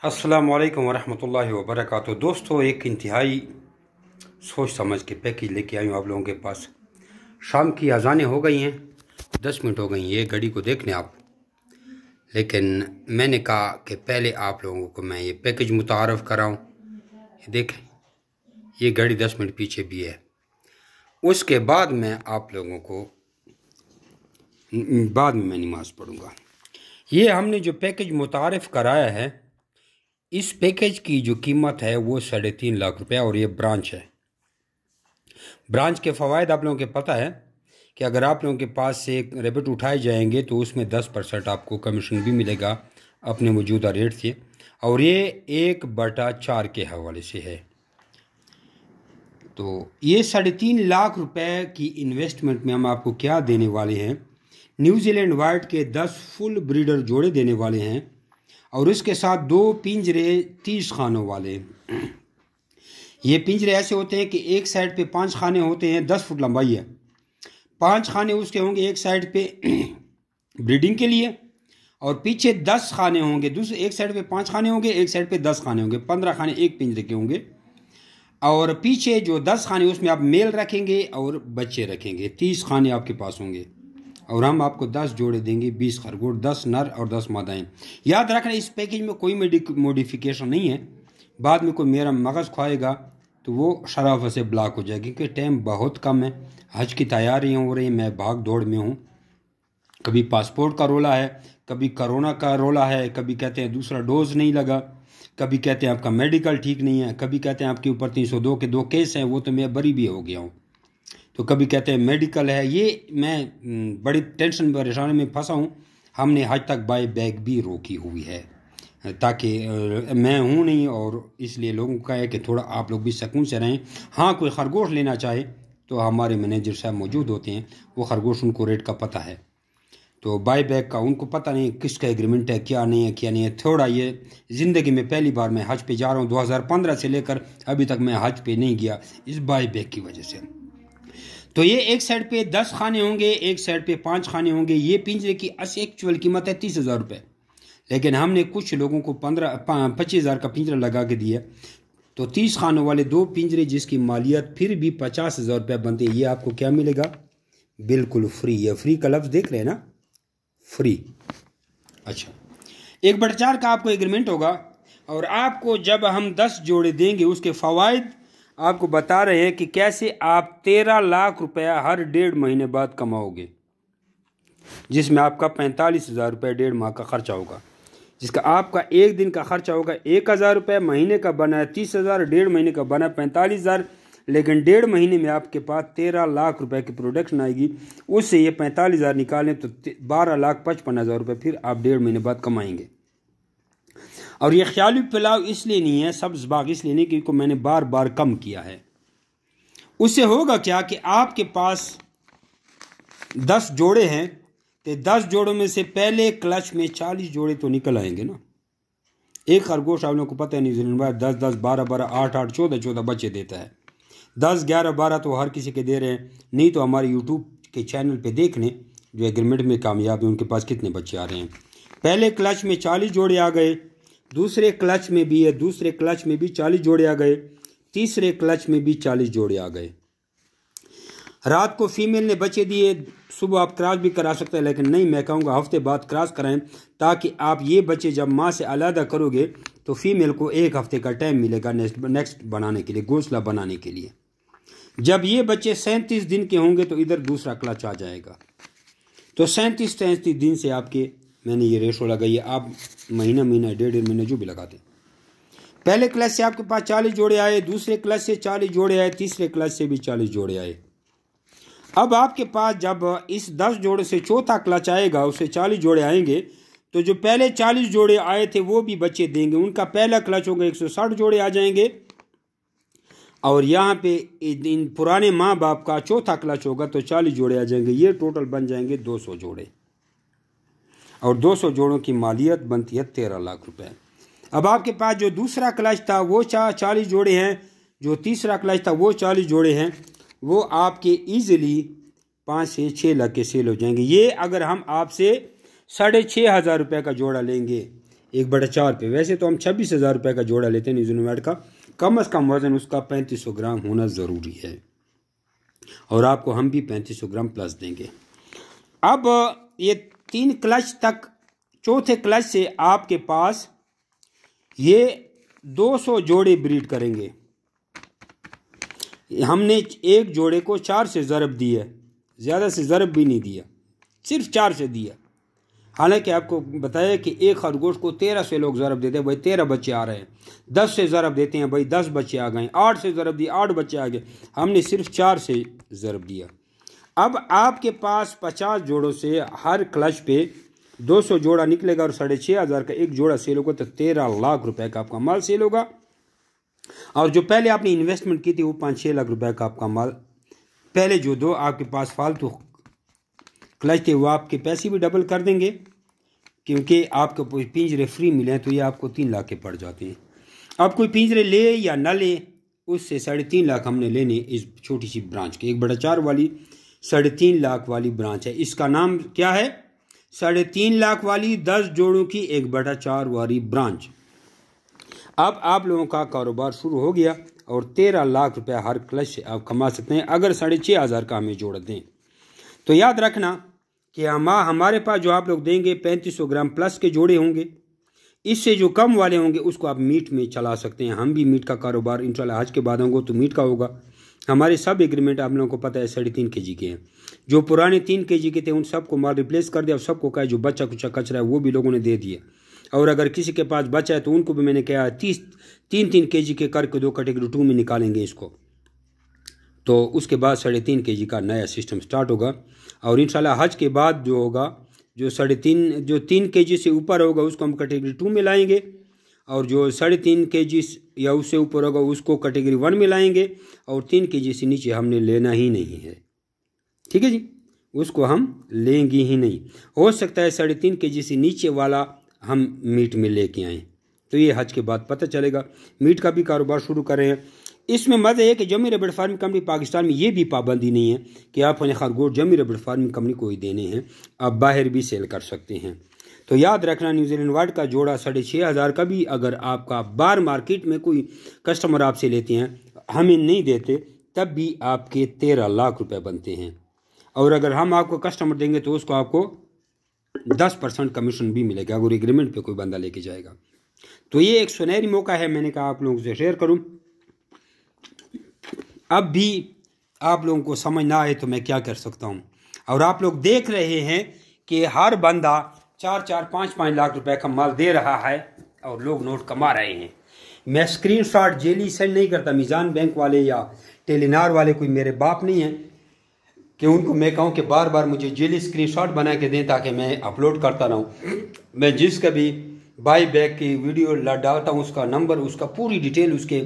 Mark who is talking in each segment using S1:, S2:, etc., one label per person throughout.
S1: अस्सलामुअलैकुम वरहमतुल्लाहि वबरकातुहू। दोस्तों, एक इंतहाई सोच समझ के पैकेज लेके आई हूँ आप लोगों के पास। शाम की अजानें हो गई हैं, 10 मिनट हो गई हैं ये घड़ी को देखने आप। लेकिन मैंने कहा कि पहले आप लोगों को मैं ये पैकेज मुतारफ़ कराऊँ। ये देखें, ये घड़ी 10 मिनट पीछे भी है। उसके बाद मैं आप लोगों को बाद में मैं नमाज़ पढ़ूँगा। ये हमने जो पैकेज मुतारफ़ कराया है, इस पैकेज की जो कीमत है वो 3.5 लाख रुपया, और ये ब्रांच है। ब्रांच के फ़वाइद आप लोगों के पता है कि अगर आप लोगों के पास से एक रेबिट उठाए जाएंगे तो उसमें 10% आपको कमीशन भी मिलेगा अपने मौजूदा रेट से, और ये 1/4 के हवाले से है। तो ये 3.5 लाख रुपए की इन्वेस्टमेंट में हम आपको क्या देने वाले हैं? न्यूजीलैंड वाइट के 10 फुल ब्रीडर जोड़े देने वाले हैं, और इसके साथ 2 पिंजरे 30 खानों वाले। ये पिंजरे ऐसे होते हैं कि एक साइड पे 5 खाने होते हैं, 10 फुट लंबाई है। 5 खाने उसके होंगे एक साइड पे ब्रीडिंग के लिए, और पीछे 10 खाने होंगे। दूसरे एक साइड पे 5 खाने होंगे, एक साइड पे 10 खाने होंगे। 15 खाने एक पिंजरे के होंगे, और पीछे जो 10 खाने उसमें आप मेल रखेंगे और बच्चे रखेंगे। 30 खाने आपके पास होंगे, और हम आपको 10 जोड़े देंगे, 20 खरगोश, 10 नर और 10 मादाएं। याद रखना, इस पैकेज में कोई मॉडिफिकेशन नहीं है। बाद में कोई मेरा मगज़ खुआएगा तो वो शराफत से ब्लॉक हो जाएगी, क्योंकि टाइम बहुत कम है। हज की तैयारी हो रही है, मैं भाग दौड़ में हूँ। कभी पासपोर्ट का रोला है, कभी कोरोना का रोला है, कभी कहते हैं दूसरा डोज नहीं लगा, कभी कहते हैं आपका मेडिकल ठीक नहीं है, कभी कहते हैं आपके ऊपर 302 के 2 केस हैं, वो तो मैं बरी भी हो गया हूँ। तो कभी कहते हैं मेडिकल है। ये मैं बड़ी टेंशन परेशानी में फंसा हूँ। हमने हज तक बाय बैग भी रोकी हुई है, ताकि मैं हूँ नहीं, और इसलिए लोगों का है कि थोड़ा आप लोग भी सुकून से रहें। हाँ, कोई खरगोश लेना चाहे तो हमारे मैनेजर साहब मौजूद होते हैं, वो खरगोश उनको रेट का पता है। तो बाय बैग का उनको पता नहीं किसका एग्रीमेंट है, क्या नहीं है, क्या नहीं है। थोड़ा ये ज़िंदगी में पहली बार मैं हज पे जा रहा हूँ। 2015 से लेकर अभी तक मैं हज पे नहीं गया, इस बाय बैग की वजह से। तो ये एक साइड पे 10 खाने होंगे, एक साइड पे 5 खाने होंगे। ये पिंजरे की एक्चुअल कीमत है 30,000 रुपये, लेकिन हमने कुछ लोगों को 25,000 का पिंजरा लगा के दिया। तो 30 खानों वाले 2 पिंजरे जिसकी मालियत फिर भी 50,000 रुपये बनती है, ये आपको क्या मिलेगा? बिल्कुल फ्री। ये फ्री का लफ्ज़ देख रहे हैं ना, फ्री। अच्छा, 1/4 का आपको एग्रीमेंट होगा, और आपको जब हम 10 जोड़े देंगे उसके फ़वाइद आपको बता रहे हैं कि कैसे आप 13 लाख रुपया हर 1.5 महीने बाद कमाओगे, जिसमें आपका 45,000 रुपये 1.5 माह का खर्चा होगा, जिसका आपका एक दिन का खर्चा होगा 1,000 रुपये। महीने का बना है 30,000, 1.5 महीने का बना है 45,000। लेकिन 1.5 महीने में आपके पास 13 लाख रुपए की प्रोडक्शन आएगी। उससे ये 45,000 निकालें तो 12,55,000 रुपये फिर आप 1.5 महीने बाद कमाएंगे। और ये ख्याली पुलाव इसलिए नहीं है, सब्ज़ बाग इसलिए नहीं, क्योंकि मैंने बार बार कम किया है। उससे होगा क्या कि आपके पास 10 जोड़े हैं, तो 10 जोड़ों में से पहले क्लच में 40 जोड़े तो निकल आएंगे ना। एक खरगोश आप लोगों को पता है न्यूजीलैंड में 10-10, 12-12, 8-8, 14-14 बच्चे देता है। 10, 11, 12 तो हर किसी के दे रहे हैं। नहीं तो हमारे यूट्यूब के चैनल पे देख लें, जो एग्रीमेंट में कामयाब है उनके पास कितने बच्चे आ रहे हैं। पहले क्लच में 40 जोड़े आ गए, दूसरे क्लच में भी है, दूसरे क्लच में भी 40 जोड़े आ गए, तीसरे क्लच में भी 40 जोड़े आ गए। रात को फीमेल ने बच्चे दिए, सुबह आप क्रॉस भी करा सकते हैं, लेकिन नहीं, मैं कहूँगा हफ्ते बाद क्रॉस कराएं, ताकि आप ये बच्चे जब माँ से अलग करोगे तो फीमेल को 1 हफ्ते का टाइम मिलेगा नेक्स्ट बनाने के लिए, घोंसला बनाने के लिए। जब ये बच्चे 37 दिन के होंगे तो इधर दूसरा क्लच आ जाएगा। तो 37 दिन से आपके, मैंने ये रेशो लगाई है, आप महीना 1.5 महीने जो भी लगाते हैं। पहले क्लच से आपके पास 40 जोड़े आए, दूसरे क्लच से 40 जोड़े आए, तीसरे क्लच से भी 40 जोड़े आए। अब आपके पास जब इस 10 जोड़े से चौथा क्लच आएगा, उससे 40 जोड़े आएंगे, तो जो पहले 40 जोड़े आए थे वो भी बच्चे देंगे। उनका पहला क्लच होगा, 160 जोड़े आ जाएंगे, और यहाँ पे इन पुराने माँ बाप का चौथा क्लच होगा तो 40 जोड़े आ जाएंगे। ये टोटल बन जाएंगे 200 जोड़े, और 200 जोड़ों की मालियत बनती है 13 लाख रुपए। अब आपके पास जो दूसरा क्लच था वो 40 जोड़े हैं, जो तीसरा क्लच था वो 40 जोड़े हैं, वो आपके ईजिली 5 से 6 लाख के सेल हो जाएंगे। ये अगर हम आपसे 6,500 रुपये का जोड़ा लेंगे, 1/4 पे। वैसे तो हम 26,000 रुपये का जोड़ा लेते हैं न्यूजीलैंड वाइट का, कम अज़ कम वज़न उसका 3500 ग्राम होना ज़रूरी है, और आपको हम भी 3500 ग्राम प्लस देंगे। अब ये 3 क्लच तक, चौथे क्लच से आपके पास ये 200 जोड़े ब्रीड करेंगे। हमने एक जोड़े को 4 से ज़रब दी है, ज़्यादा से ज़रब भी नहीं दिया, सिर्फ 4 से दिया। हालांकि आपको बताया कि एक खरगोश को 13 से लोग ज़रब देते हैं, भाई 13 बच्चे आ रहे हैं। 10 से ज़रब देते हैं, भाई 10 बच्चे आ गए। 8 से ज़रब दिए, 8 बच्चे आ गए। हमने सिर्फ 4 से ज़रब दिया। अब आपके पास 50 जोड़ों से हर क्लच पे 200 जोड़ा निकलेगा और 6,500 का एक जोड़ा सेल होगा, तो 13 लाख रुपए का आपका माल सेल होगा। और जो पहले आपने इन्वेस्टमेंट की थी वो 5-6 लाख रुपए का आपका माल, पहले जो 2 आपके पास फालतू क्लच थे वो आपके पैसे भी डबल कर देंगे, क्योंकि आपको पिंजरे फ्री मिले हैं तो ये आपको 3 लाख के पड़ जाते हैं। अब कोई पिंजरे ले या ना ले, उससे 3.5 लाख हमने लेने इस छोटी सी ब्रांच के। 1/4 वाली 3.5 लाख वाली ब्रांच है, इसका नाम क्या है? 3.5 लाख वाली 10 जोड़ों की 1/4 वाली ब्रांच। अब आप लोगों का कारोबार शुरू हो गया और 13 लाख रुपए हर क्लच से आप कमा सकते हैं, अगर 6,500 का हमें जोड़ दें। तो याद रखना कि हमारे पास जो आप लोग देंगे 3500 ग्राम प्लस के जोड़े होंगे। इससे जो कम वाले होंगे उसको आप मीट में चला सकते हैं। हम भी मीट का कारोबार इंशाल्लाह हज के बाद होंगे तो मीट का होगा। हमारे सब एग्रीमेंट आप लोगों को पता है 3.5 kg के हैं। जो पुराने 3 kg के थे उन सबको माल रिप्लेस कर दिया और सबको कहा जो बच्चा कुचा कचरा है वो भी लोगों ने दे दिया। और अगर किसी के पास बचा है तो उनको भी मैंने कहा 3 kg के करके 2 कैटेगरी 2 में निकालेंगे इसको। तो उसके बाद 3.5 kg का नया सिस्टम स्टार्ट होगा। और इंशाल्लाह हज के बाद जो होगा, जो 3 kg से ऊपर होगा उसको हम कैटेगरी 2 में लाएंगे, और जो 3.5 kg या उससे ऊपर होगा उसको कैटेगरी 1 में लाएंगे, और 3 kg से नीचे हमने लेना ही नहीं है। ठीक है जी, उसको हम लेंगे ही नहीं। हो सकता है 3.5 kg से नीचे वाला हम मीट में लेके आएँ, तो ये हज के बाद पता चलेगा। मीट का भी कारोबार शुरू कर रहे हैं। इसमें मज़ा है कि जमी रबड़ फार्मिंग कंपनी पाकिस्तान में ये भी पाबंदी नहीं है कि आप अपने खरगोश जमी रबड़ फार्मिंग कंपनी को ही देने हैं, आप बाहर भी सेल कर सकते हैं। तो याद रखना, न्यूजीलैंड वाइट का जोड़ा 6,500 का भी अगर आपका बार मार्केट में कोई कस्टमर आपसे लेते हैं, हमें नहीं देते, तब भी आपके 13 लाख रुपए बनते हैं। और अगर हम आपको कस्टमर देंगे तो उसको आपको 10% कमीशन भी मिलेगा अगर एग्रीमेंट पे कोई बंदा लेके जाएगा। तो ये एक सुनहरी मौका है, मैंने कहा आप लोगों से शेयर करूं। अब भी आप लोगों को समझ ना आए तो मैं क्या कर सकता हूं। और आप लोग देख रहे हैं कि हर बंदा 4-4, 5-5 लाख रुपए का माल दे रहा है और लोग नोट कमा रहे हैं। मैं स्क्रीनशॉट जेली सेंड नहीं करता। मीज़ान बैंक वाले या टेलीनार वाले कोई मेरे बाप नहीं है कि उनको मैं कहूँ कि बार बार मुझे जेली स्क्रीनशॉट बना के दें ताकि मैं अपलोड करता रहूँ। मैं जिसका भी बाई बैक की वीडियो डालता हूँ उसका नंबर, उसका पूरी डिटेल, उसके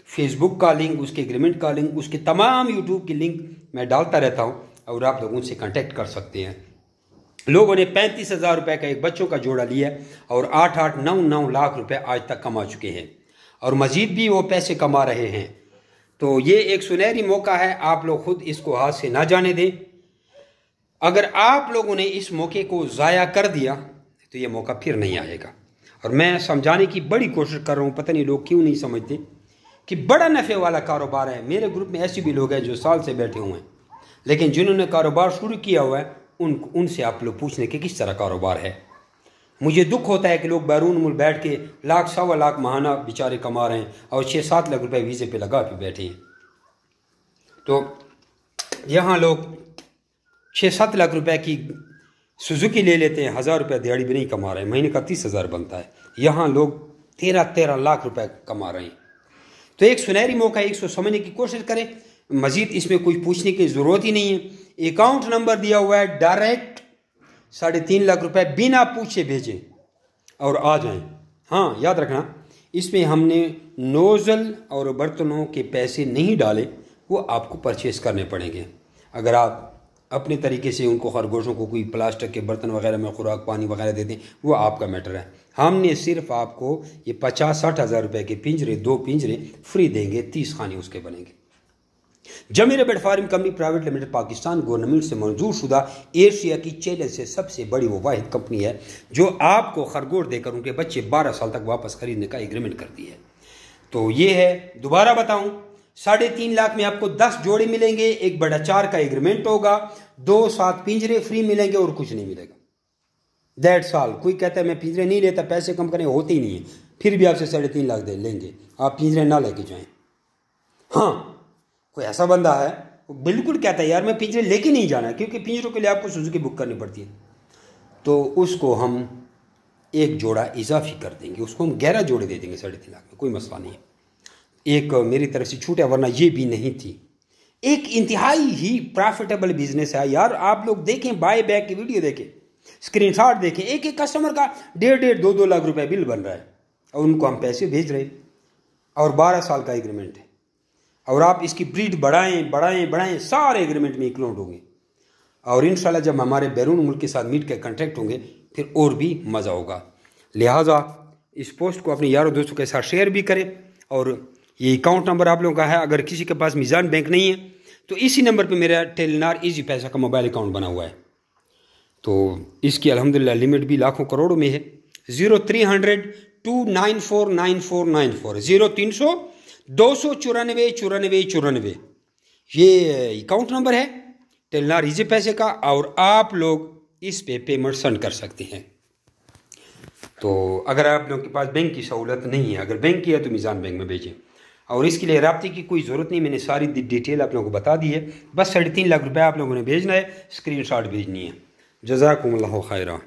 S1: फेसबुक का लिंक, उसके एग्रीमेंट का लिंक, उसके तमाम यूट्यूब की लिंक मैं डालता रहता हूँ और आप लोग उनसे कांटेक्ट कर सकते हैं। लोगों ने 35,000 रुपये का एक बच्चों का जोड़ा लिया और 8-8, 9-9 लाख रुपए आज तक कमा चुके हैं और मज़ीद भी वो पैसे कमा रहे हैं। तो ये एक सुनहरी मौका है, आप लोग खुद इसको हाथ से ना जाने दें। अगर आप लोगों ने इस मौके को ज़ाया कर दिया तो ये मौका फिर नहीं आएगा। और मैं समझाने की बड़ी कोशिश कर रहा हूँ, पता नहीं लोग क्यों नहीं समझते कि बड़ा नफ़े वाला कारोबार है। मेरे ग्रुप में ऐसे भी लोग हैं जो साल से बैठे हुए हैं, लेकिन जिन्होंने कारोबार शुरू किया हुआ है उनसे आप लोग पूछने के किस तरह कारोबार है। मुझे दुख होता है कि लोग बैरून मुल्क बैठ के लाख, 1.25 लाख महाना बेचारे कमा रहे हैं और 6-7 लाख रुपए वीज़े पे लगा के बैठे हैं। तो यहाँ लोग 6-7 लाख रुपए की सुजुकी ले लेते हैं, 1,000 रुपये दिहाड़ी भी नहीं कमा रहे हैं, महीने का 30,000 बनता है। यहाँ लोग 13-13 लाख रुपए कमा रहे हैं। तो एक सुनहरी मौका है, इसको समझने की कोशिश करें। मजीद इसमें कोई पूछने की ज़रूरत ही नहीं है। अकाउंट नंबर दिया हुआ है, डायरेक्ट 3.5 लाख रुपए बिना पूछे भेजें और आ जाएं। हाँ, याद रखना, इसमें हमने नोज़ल और बर्तनों के पैसे नहीं डाले, वो आपको परचेस करने पड़ेंगे। अगर आप अपने तरीके से उनको खरगोशों को कोई प्लास्टिक के बर्तन वगैरह में खुराक पानी वगैरह देते हैं, वो आपका मैटर है। हमने सिर्फ आपको ये 50-60 हज़ार रुपये के पिंजरे, 2 पिंजरे फ्री देंगे, 30 खाने उसके बनेंगे। Zameer bird farm company private limited Pakistan government से मंजूर शुदा एशिया की चैलेंज से सबसे बड़ी वो वाहिद कंपनी है जो आपको खरगोश देकर उनके बच्चे 12 साल तक वापस खरीदने का एग्रीमेंट करती है। तो ये है, दोबारा बताऊं, 3.5 लाख में आपको 10 जोड़े मिलेंगे, 1/4 का एग्रीमेंट होगा, 2 7 पिंजरे फ्री मिलेंगे और कुछ नहीं मिलेगा। That's all. कोई कहता है मैं पिंजरे नहीं लेता, पैसे कम करने होते ही नहीं है, फिर भी आपसे 3.5 लाख दे लेंगे, आप पिंजरे ना लेके जाएं। हाँ, कोई ऐसा बंदा है वो बिल्कुल कहता है यार मैं पिंजरे लेके नहीं जाना, क्योंकि पिंजरों के लिए आपको सुजुकी बुक करनी पड़ती है, तो उसको हम 1 जोड़ा इजाफी कर देंगे, उसको हम 11 जोड़े दे देंगे 3.5 लाख में, कोई मसला नहीं है। एक मेरी तरफ से छूट है, वरना ये भी नहीं थी। एक इंतहाई ही प्रॉफिटेबल बिजनेस है यार। आप लोग देखें, बाय बैक की वीडियो देखें, स्क्रीनशॉट देखें, एक एक कस्टमर का 1.5-2 लाख रुपए बिल बन रहा है और उनको हम पैसे भेज रहे हैं और 12 साल का एग्रीमेंट है। और आप इसकी ब्रीड बढ़ाएं बढ़ाएं बढ़ाएं, सारे एग्रीमेंट में इंक्लूड होंगे और इंशाल्लाह जब हमारे बैरून मुल्क के साथ मीट के कॉन्ट्रैक्ट होंगे फिर और भी मज़ा होगा। लिहाजा इस पोस्ट को अपने यारों दोस्तों के साथ शेयर भी करें। और ये अकाउंट नंबर आप लोगों का है, अगर किसी के पास मीज़ान बैंक नहीं है तो इसी नंबर पे मेरा टेलीनार इजी पैसा का मोबाइल अकाउंट बना हुआ है, तो इसकी अल्हम्दुलिल्लाह लिमिट भी लाखों करोड़ों में है। 0300 2949494 0300 294 94 ये अकाउंट नंबर है टेलीनार इजी पैसे का, और आप लोग इस पे पेमेंट सेंड कर सकते हैं। तो अगर आप लोगों के पास बैंक की सहूलत नहीं है, अगर बैंक की है तो मीज़ान बैंक में भेजें, और इसके लिए राब्ते की कोई ज़रूरत नहीं, मैंने सारी डिटेल आप लोगों को बता दी है। बस 3.5 लाख रुपए आप लोगों ने भेजना है, स्क्रीनशॉट भेजनी है। जज़ाकुमुल्लाहु खैरा।